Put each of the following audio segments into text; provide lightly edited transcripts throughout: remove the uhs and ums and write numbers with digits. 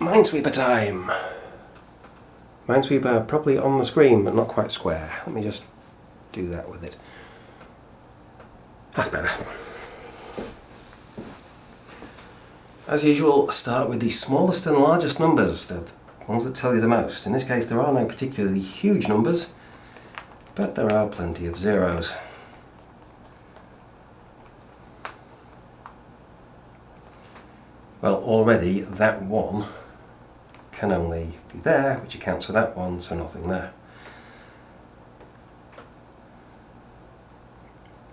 Minesweeper time! Minesweeper probably on the screen but not quite square. Let me just do that with it. That's better. As usual, start with the smallest and largest numbers, the ones that tell you the most. In this case there are no particularly huge numbers, but there are plenty of zeros. Well, already that 1 can only be there, which accounts for that 1, so nothing there.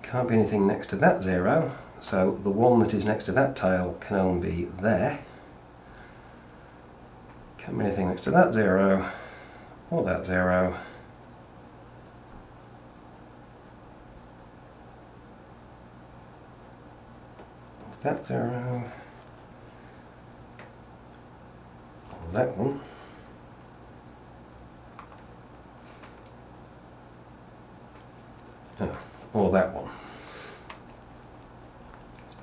Can't be anything next to that 0, so the 1 that is next to that tile can only be there. Can't be anything next to that 0, or that 0. That 0. That one, or that one.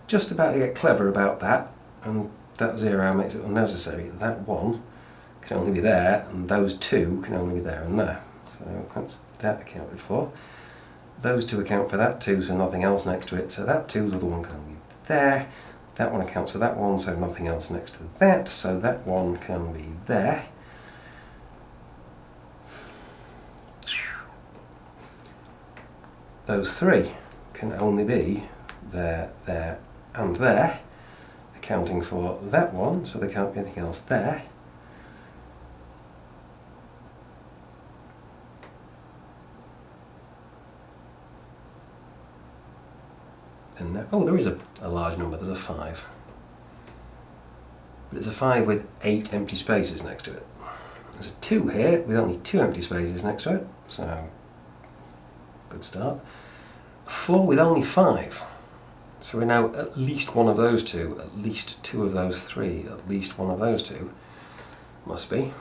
Just about to get clever about that, and that 0 makes it unnecessary. That 1 can only be there, and those 2 can only be there and there. So that's that accounted for. Those 2 account for that 2, so nothing else next to it. So that 2's other one can only be there. That 1 accounts for that 1, so nothing else next to that, so that 1 can be there. Those 3 can only be there, there, and there, accounting for that 1, so there can't be anything else there. And oh, there is a large number, there's a 5. But it's a 5 with 8 empty spaces next to it. There's a 2 here with only 2 empty spaces next to it, so good start. A 4 with only 5. So we know at least one of those 2, at least 2 of those 3, at least one of those 2 must be.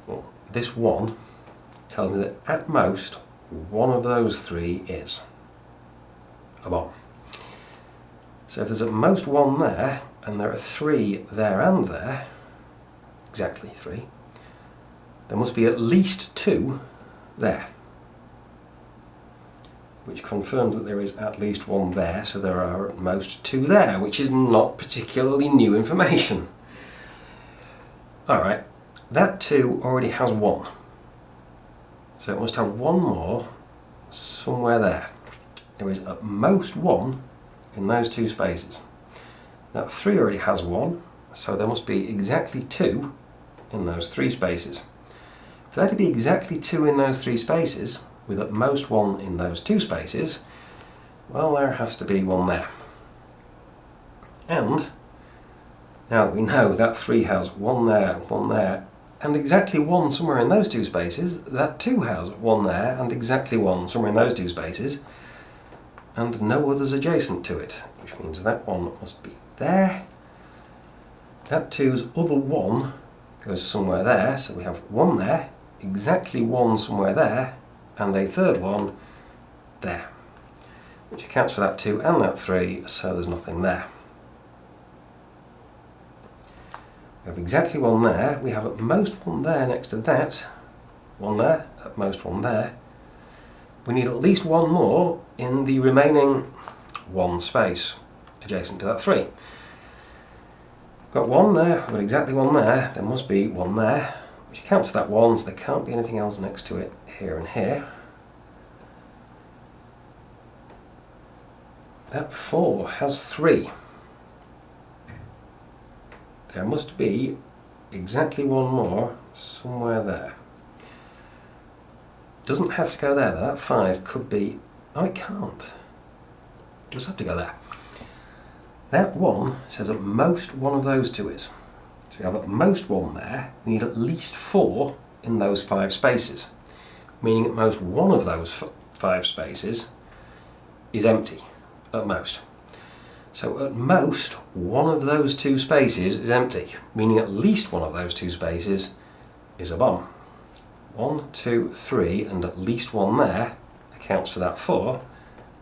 Well, this 1 tells me that at most one of those 3 is a bomb. So if there's at most 1 there, and there are 3 there and there, exactly 3, there must be at least 2 there. Which confirms that there is at least 1 there, so there are at most 2 there, which is not particularly new information. Alright, that 2 already has 1. So it must have 1 more somewhere there. There is at most 1 in those 2 spaces. That 3 already has 1, so there must be exactly 2 in those 3 spaces. For there to be exactly 2 in those 3 spaces, with at most 1 in those 2 spaces, well, there has to be 1 there. And now that we know that 3 has 1 there, and exactly 1 somewhere in those 2 spaces, that 2 has 1 there and exactly 1 somewhere in those 2 spaces, and no others adjacent to it, which means that 1 must be there. That 2's other 1 goes somewhere there, so we have 1 there, exactly 1 somewhere there, and a third 1 there, which accounts for that 2 and that 3, so there's nothing there. We have exactly 1 there, we have at most 1 there next to that, 1 there, at most 1 there. We need at least 1 more in the remaining 1 space adjacent to that 3. Got 1 there, we've got exactly 1 there, there must be 1 there, which accounts for that 1, so there can't be anything else next to it here and here. That 4 has 3. There must be exactly 1 more somewhere there. Doesn't have to go there, that 5 could be... oh, it can't. It does have to go there. That 1 says at most 1 of those 2 is. So we have at most 1 there, we need at least 4 in those 5 spaces. Meaning at most 1 of those 5 spaces is empty, at most. So at most 1 of those 2 spaces is empty, meaning at least 1 of those 2 spaces is a bomb. 1, 2, 3, and at least 1 there accounts for that 4,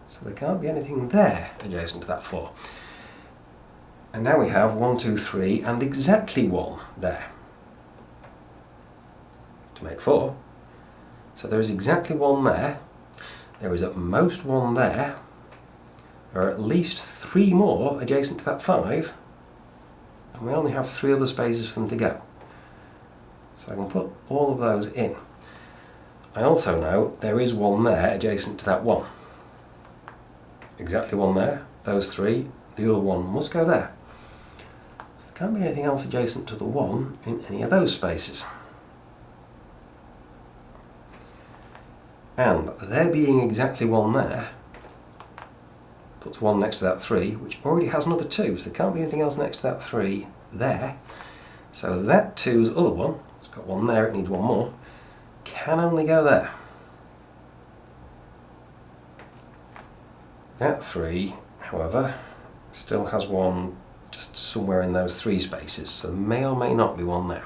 so there can't be anything there adjacent to that 4. And now we have 1, 2, 3 and exactly 1 there to make 4. So there is exactly 1 there. There is at most 1 there. There are at least 3 more adjacent to that 5. And we only have 3 other spaces for them to go. So I can put all of those in. I also know there is 1 there adjacent to that 1. Exactly 1 there, those 3, the other 1 must go there. So there can't be anything else adjacent to the 1 in any of those spaces. And there being exactly 1 there, puts 1 next to that 3, which already has another 2, so there can't be anything else next to that 3 there. So that 2's other one, it's got 1 there, it needs 1 more, can only go there. That 3, however, still has 1 just somewhere in those 3 spaces, so there may or may not be 1 there.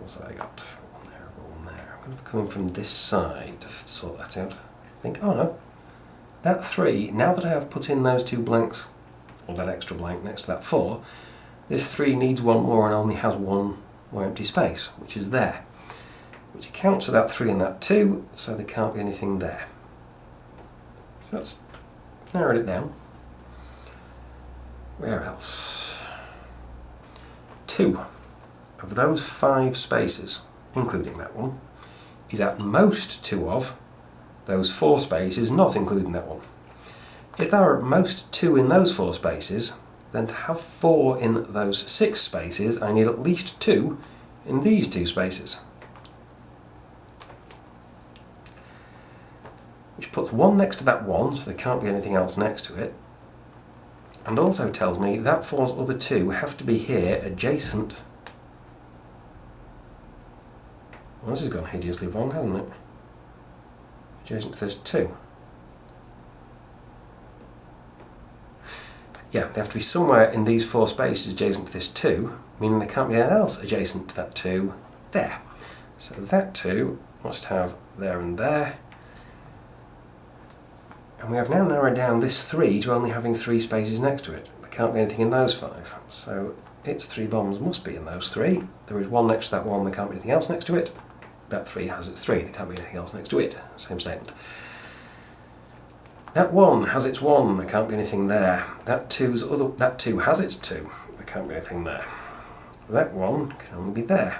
So I got 1 there, I've got 1 there. I'm going to come in from this side to sort that out. I think, oh no, that 3, now that I have put in those 2 blanks, or that extra blank next to that 4, this 3 needs 1 more and only has 1 more empty space, which is there. Which accounts for that 3 and that 2, so there can't be anything there. So that's narrowed it down. Where else? 2 of those 5 spaces, including that one, is at most 2 of those 4 spaces, not including that one. If there are at most 2 in those 4 spaces, then to have 4 in those 6 spaces, I need at least 2 in these 2 spaces. Which puts 1 next to that 1, so there can't be anything else next to it. And also tells me that 4's other 2 have to be here, adjacent. Well, this has gone hideously wrong, hasn't it? Adjacent to this 2. Yeah, they have to be somewhere in these 4 spaces adjacent to this 2, meaning there can't be anything else adjacent to that 2 there. So that 2 must have there and there. And we have now narrowed down this 3 to only having 3 spaces next to it. There can't be anything in those 5. So its 3 bombs must be in those 3. There is 1 next to that 1, there can't be anything else next to it. That 3 has its 3, there can't be anything else next to it. Same statement. That 1 has its 1, there can't be anything there. That 2 has its 2, there can't be anything there. That 1 can only be there.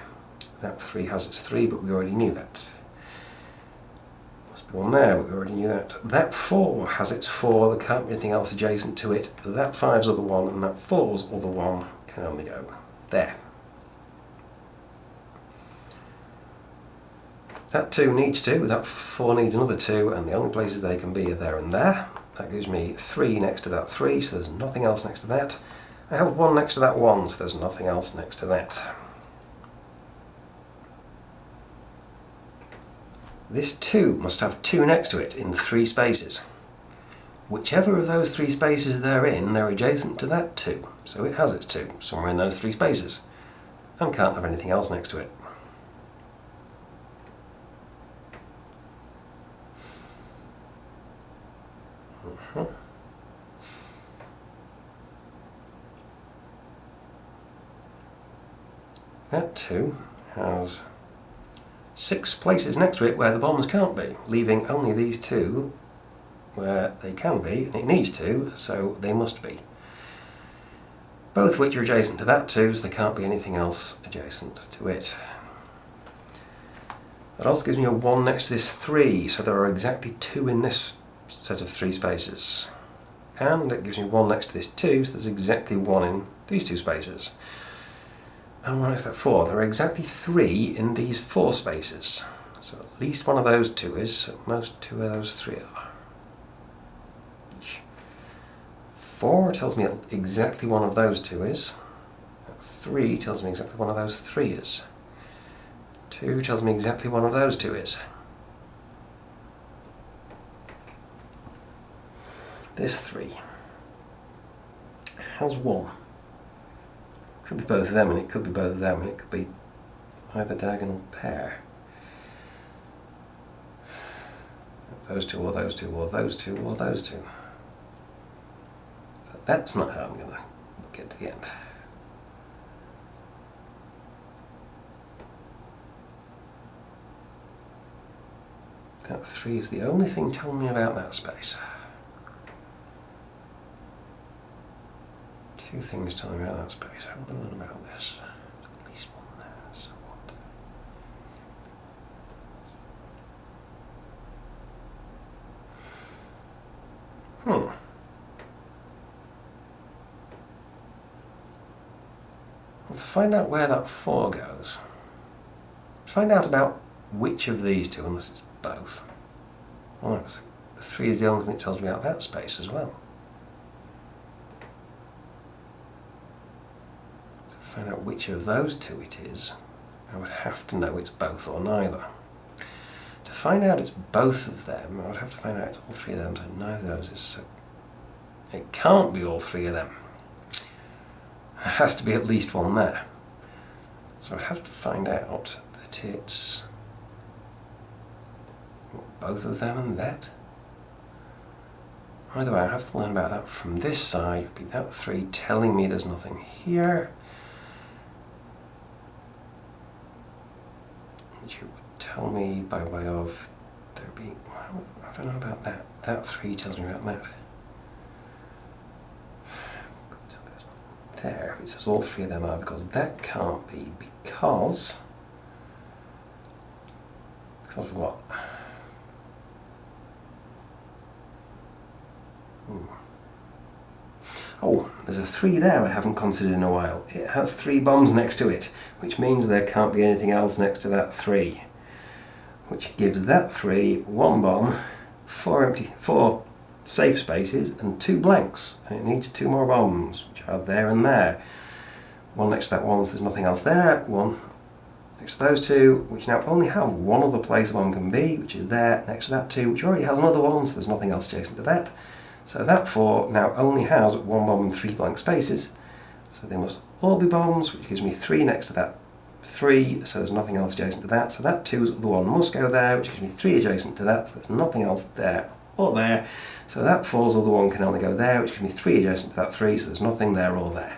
That 3 has its 3, but we already knew that. Must be 1 there, but we already knew that. That 4 has its 4, there can't be anything else adjacent to it. That 5's other 1 and that 4's other 1 can only go there. That 2 needs 2, that 4 needs another 2, and the only places they can be are there and there. That gives me 3 next to that 3, so there's nothing else next to that. I have 1 next to that 1, so there's nothing else next to that. This 2 must have 2 next to it in 3 spaces. Whichever of those 3 spaces they're in, they're adjacent to that 2, so it has its 2 somewhere in those 3 spaces, and can't have anything else next to it. That 2 has 6 places next to it where the bombs can't be, leaving only these 2 where they can be, and it needs to, so they must be. Both which are adjacent to that 2, so there can't be anything else adjacent to it. That also gives me a 1 next to this 3, so there are exactly 2 in this set of 3 spaces. And it gives me 1 next to this 2, so there's exactly 1 in these 2 spaces. And 1 next to that 4, there are exactly 3 in these 4 spaces. So at least 1 of those 2 is, so most 2 of those 3 are. 4 tells me exactly 1 of those 2 is. 3 tells me exactly 1 of those 3 is. 2 tells me exactly 1 of those 2 is. This 3 has 1. Could be both of them, and it could be both of them, and it could be either diagonal pair. Those 2, or those 2, or those 2, or those 2. that's not how I'm going to get to the end. That 3 is the only thing telling me about that space. 2 things telling me about that space. I want to learn about this. At least one there, so what? Well, to find out where that 4 goes, find out about which of these two, unless it's both. Oh, the 3 is the only thing that tells me about that space as well. To find out which of those two it is, I would have to know it's both or neither. To find out it's both of them, I would have to find out it's all 3 of them, so neither of those is so. It can't be all 3 of them. There has to be at least one there. So I'd have to find out that it's both of them and that. Either way, I have to learn about that from this side. Be that 3 telling me there's nothing here, which it would tell me by way of there being. I don't know about that. That 3 tells me about that. There, it says all 3 of them are, because that can't be, because of what? Oh, there's a 3 there I haven't considered in a while. It has 3 bombs next to it, which means there can't be anything else next to that 3, which gives that 3 1 bomb, 4 safe spaces and 2 blanks, and it needs 2 more bombs, which are there and there. 1 next to that 1, so there's nothing else there. 1 next to those 2, which now only have 1 other place a bomb can be, which is there next to that 2, which already has another 1, so there's nothing else adjacent to that. So that 4 now only has 1 bomb and 3 blank spaces, so they must all be bombs, which gives me 3 next to that 3, so there's nothing else adjacent to that. So that 2's other 1 must go there, which gives me 3 adjacent to that, so there's nothing else there or there. So that 4's other 1 can only go there, which gives me 3 adjacent to that 3, so there's nothing there or there.